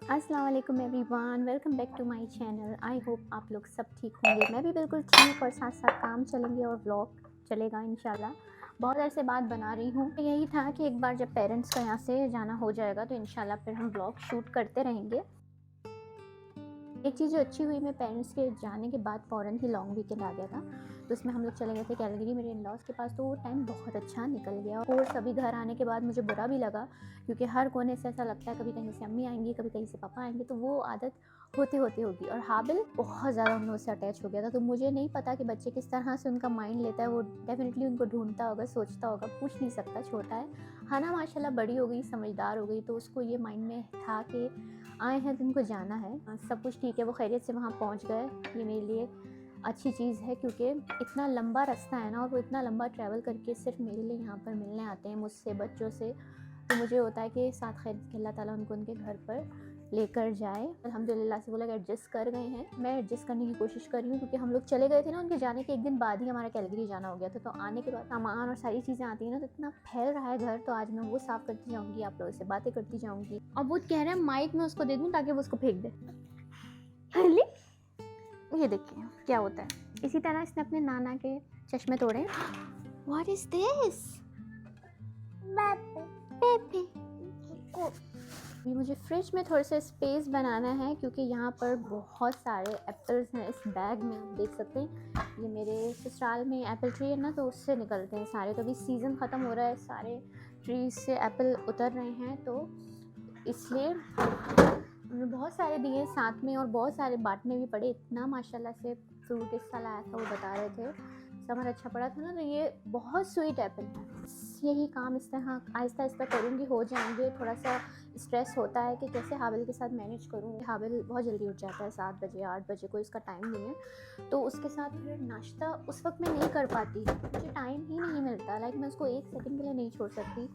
अस्सलाम वालेकुम everyone, welcome back to my channel. I hope आप लोग सब ठीक होंगे। मैं भी बिल्कुल ठीक और साथ साथ काम चलेंगे और व्लॉग चलेगा इंशाल्लाह। बहुत अरसे बाद बना रही हूँ। यही था कि एक बार जब पेरेंट्स का यहाँ से जाना हो जाएगा तो इंशाल्लाह फिर हम व्लॉग शूट करते रहेंगे। एक चीज़ जो अच्छी हुई, मेरे पेरेंट्स के जाने के बाद फ़ौरन ही लॉन्ग वीकेंड आ गया था, तो उसमें हम लोग चले गए थे कैलगरी मेरे इन-लॉज़ के पास। तो वो टाइम बहुत अच्छा निकल गया और सभी घर आने के बाद मुझे बुरा भी लगा, क्योंकि हर कोने से ऐसा लगता है कभी कहीं से अम्मी आएंगी, कभी कहीं से पापा आएंगे, तो वो आदत होती होती होगी। और हाबिल बहुत ज़्यादा उन लोगों से अटैच हो गया था, तो मुझे नहीं पता कि बच्चे किस तरह से उनका माइंड लेता है। वो डेफिनेटली उनको ढूंढता होगा, सोचता होगा, पूछ नहीं सकता, छोटा है। हाना माशाल्लाह बड़ी हो गई, समझदार हो गई, तो उसको ये माइंड में था कि आए हैं तो उनको जाना है। सब कुछ ठीक है, वो खैरियत से वहाँ पहुँच गए। ये मेरे लिए अच्छी चीज़ है, क्योंकि इतना लंबा रास्ता है ना, और वो इतना लंबा ट्रैवल करके सिर्फ मेरे लिए यहाँ पर मिलने आते हैं मुझसे, बच्चों से। तो मुझे होता है कि साथ खैरियत के अल्लाह ताला उनको उनके घर पर लेकर जाए। अल्हम्दुलिल्लाह से वो लोग एडजस्ट कर गए हैं। मैं एडजस्ट करने की कोशिश कर रही हूँ, क्योंकि हम लोग चले गए थे ना, उनके जाने के एक दिन बाद ही हमारा कैलगरी जाना हो गया था। तो आने के बाद सामान और सारी चीज़ें आती हैं ना, तो इतना फैल रहा है घर। तो आज मैं वो साफ़ करती जाऊँगी, आप लोगों से बातें करती जाऊँगी। अब वो कह रहा है माइक में उसको दे दूँ ताकि वो उसको फेंक दे। ये देखिए क्या होता है। इसी तरह इसने अपने नाना के चश्मे तोड़े। What is this? बेबी। अभी मुझे फ्रिज में थोड़ा सा स्पेस बनाना है, क्योंकि यहाँ पर बहुत सारे एप्पल्स हैं इस बैग में। आप देख सकते हैं, ये मेरे ससुराल में एप्पल ट्री है ना, तो उससे निकलते हैं सारे। तो अभी सीज़न ख़त्म हो रहा है, सारे ट्रीज से एप्पल उतर रहे हैं, तो इसलिए उन्होंने बहुत सारे दिए साथ में, और बहुत सारे बांटने भी पड़े। इतना माशाल्लाह से फ्रूट इस साल आया था, वो बता रहे थे, समर अच्छा पड़ा था ना। तो ये बहुत स्वीट एप्पल है। यही काम इस तरह आहिस्ता आहिस्ता करूँगी, हो जाएंगे। थोड़ा सा स्ट्रेस होता है कि कैसे हाबिल के साथ मैनेज करूँ। हाबिल बहुत जल्दी उठ जाता है, 7 बजे 8 बजे, कोई उसका टाइम नहीं है। तो उसके साथ फिर नाश्ता उस वक्त मैं नहीं कर पाती, मुझे टाइम ही नहीं मिलता। लाइक मैं उसको एक सेकंड के लिए नहीं छोड़ सकती।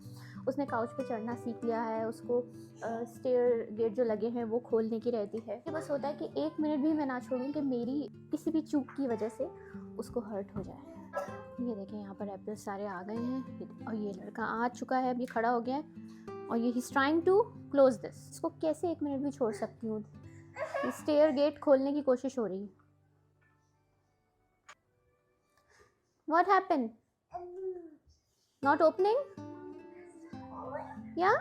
उसने काउच पे चढ़ना सीख लिया है, उसको स्टेयर गेट जो लगे हैं वो खोलने की रहती है। तो बस होता है कि 1 मिनट भी मैं ना छोड़ूं कि मेरी किसी भी चूक की वजह से उसको हर्ट हो जाए। ये देखें, यहाँ पर एप्पल सारे आ गए हैं, और ये लड़का आ चुका है, अब ये खड़ा हो गया है, और ये ही ट्राइंग टू क्लोज दिस। इसको कैसे 1 मिनट भी छोड़ सकती हूँ। स्टेयर गेट खोलने की कोशिश हो रही है। What happened? Not opening? या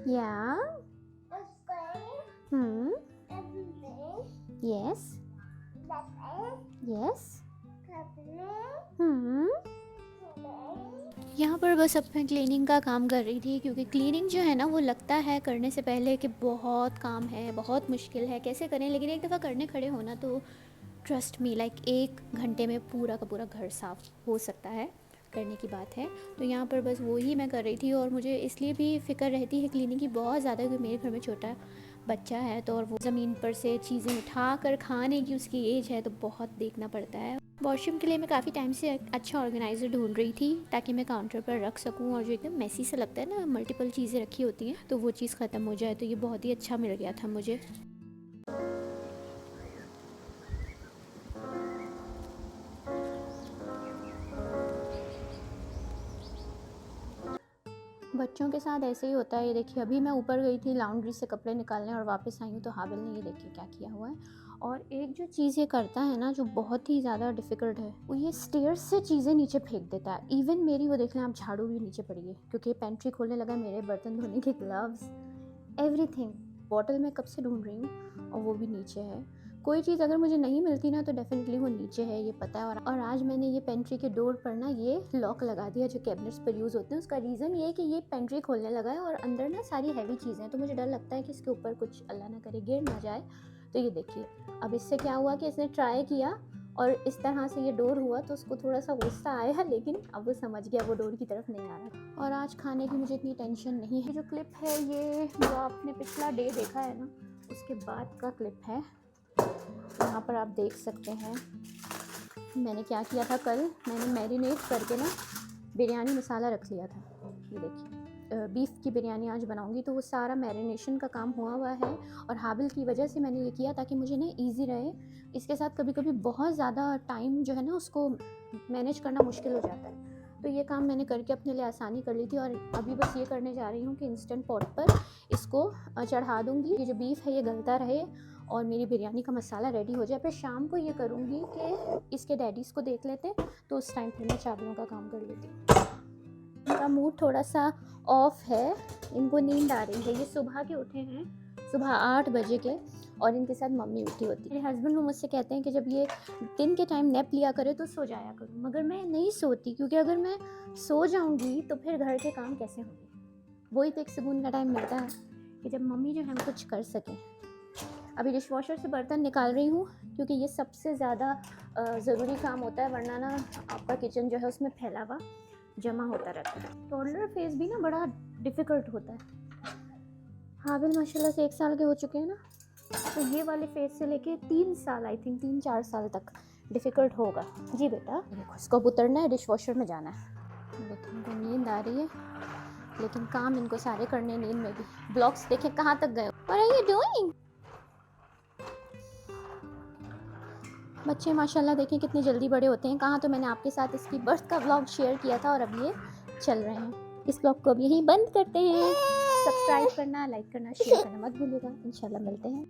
या यस यस। यहाँ पर बस अब मैं क्लीनिंग का काम कर रही थी, क्योंकि क्लीनिंग जो है ना, वो लगता है करने से पहले कि बहुत काम है, बहुत मुश्किल है, कैसे करें। लेकिन एक दफ़ा करने खड़े होना तो ट्रस्ट मी, लाइक 1 घंटे में पूरा का पूरा घर साफ़ हो सकता है, करने की बात है। तो यहाँ पर बस वो ही मैं कर रही थी, और मुझे इसलिए भी फ़िक्र रहती है क्लीनिंग की बहुत ज़्यादा, क्योंकि मेरे घर में छोटा बच्चा है, तो और वो ज़मीन पर से चीज़ें उठा कर खाने की उसकी एज है, तो बहुत देखना पड़ता है। वॉशरूम के लिए मैं काफ़ी टाइम से अच्छा ऑर्गेनाइज़र ढूंढ रही थी, ताकि मैं काउंटर पर रख सकूं, और जो एकदम मैसी सा लगता है ना, मल्टीपल चीज़ें रखी होती हैं, तो वो चीज़ ख़त्म हो जाए। तो ये बहुत ही अच्छा मिल गया था मुझे। बच्चों के साथ ऐसे ही होता है। ये देखिए, अभी मैं ऊपर गई थी लॉन्ड्री से कपड़े निकालने, और वापस आई हूँ तो हाबिल ने ये देखिए क्या किया हुआ है। और एक जो चीज़ ये करता है ना, जो बहुत ही ज़्यादा डिफ़िकल्ट है, वो ये स्टेयर्स से चीज़ें नीचे फेंक देता है। इवन मेरी, वो देख लें आप, झाड़ू भी नीचे पड़ी है, क्योंकि पेंट्री खोलने लगा। मेरे बर्तन धोने के ग्लव्स, एवरीथिंग। बॉटल मैं कब से ढूंढ रही हूँ, और वो भी नीचे है। कोई चीज़ अगर मुझे नहीं मिलती ना, तो डेफिनेटली वो नीचे है, ये पता है। और आज मैंने ये पेंट्री के डोर पर ना ये लॉक लगा दिया, जो कैबिनेट्स पर यूज़ होते हैं। उसका रीज़न ये है कि ये पेंट्री खोलने लगा है, और अंदर ना सारी हैवी चीज़ें हैं, तो मुझे डर लगता है कि इसके ऊपर कुछ अल्लाह ना करे गिर ना जाए। तो ये देखिए, अब इससे क्या हुआ कि इसने ट्राई किया, और इस तरह से ये डोर हुआ, तो उसको थोड़ा सा गुस्सा आया, लेकिन अब वो समझ गया, वो डोर की तरफ नहीं आ रहा। और आज खाने की मुझे इतनी टेंशन नहीं है। जो क्लिप है, ये जो आपने पिछला डे देखा है ना, उसके बाद का क्लिप है। यहाँ पर आप देख सकते हैं मैंने क्या किया था। कल मैंने मैरिनेट करके ना बिरयानी मसाला रख लिया था। ये देखिए, बीफ की बिरयानी आज बनाऊंगी, तो वो सारा मैरिनेशन का काम हुआ हुआ है, और हाबिल की वजह से मैंने ये किया, ताकि मुझे ना ईजी रहे। इसके साथ कभी कभी बहुत ज़्यादा टाइम जो है ना, उसको मैनेज करना मुश्किल हो जाता है। तो ये काम मैंने करके अपने लिए आसानी कर ली थी और अभी बस ये करने जा रही हूँ कि इंस्टेंट पॉट पर इसको चढ़ा दूँगी। ये जो बीफ है ये गलता रहे और मेरी बिरयानी का मसाला रेडी हो जाए। फिर शाम को ये करूँगी कि इसके डैडीज़ को देख लेते हैं, तो उस टाइम फिर मैं चावलों का काम कर लेती हूँ। इनका मूड थोड़ा सा ऑफ है, इनको नींद आ रही है। ये सुबह के उठे हैं, सुबह 8 बजे के, और इनके साथ मम्मी उठी होती है। मेरे हस्बैंड वो मुझसे कहते हैं कि जब ये दिन के टाइम नैप लिया करे तो सो जाया करूँ, मगर मैं नहीं सोती, क्योंकि अगर मैं सो जाऊँगी तो फिर घर के काम कैसे होंगे। वही तो एक सुकून का टाइम मिलता है कि जब मम्मी जो है हम कुछ कर सकें। अभी डिशवॉशर से बर्तन निकाल रही हूँ, क्योंकि ये सबसे ज़्यादा ज़रूरी काम होता है, वरना ना आपका किचन जो है उसमें फैलावा जमा होता रहता है। टॉडलर फेस भी ना बड़ा डिफ़िकल्ट होता है। हाबिल माशाल्लाह से 1 साल के हो चुके हैं ना, तो ये वाले फेस से लेके 3 साल, आई थिंक 3-4 साल तक डिफ़िकल्ट होगा। जी बेटा, इसको उतरना है, डिशवॉशर में जाना है। देखिए इनको नींद आ रही है, लेकिन काम इनको सारे करने नींद में भी। ब्लॉग्स देखें कहाँ तक गए। What are you doing? बच्चे माशाल्लाह देखें कितने जल्दी बड़े होते हैं। कहाँ तो मैंने आपके साथ इसकी बर्थ का व्लॉग शेयर किया था और अब ये चल रहे हैं। इस व्लॉग को अब यहीं बंद करते हैं। सब्सक्राइब करना, लाइक करना, शेयर करना मत भूलिएगा। इंशाल्लाह मिलते हैं।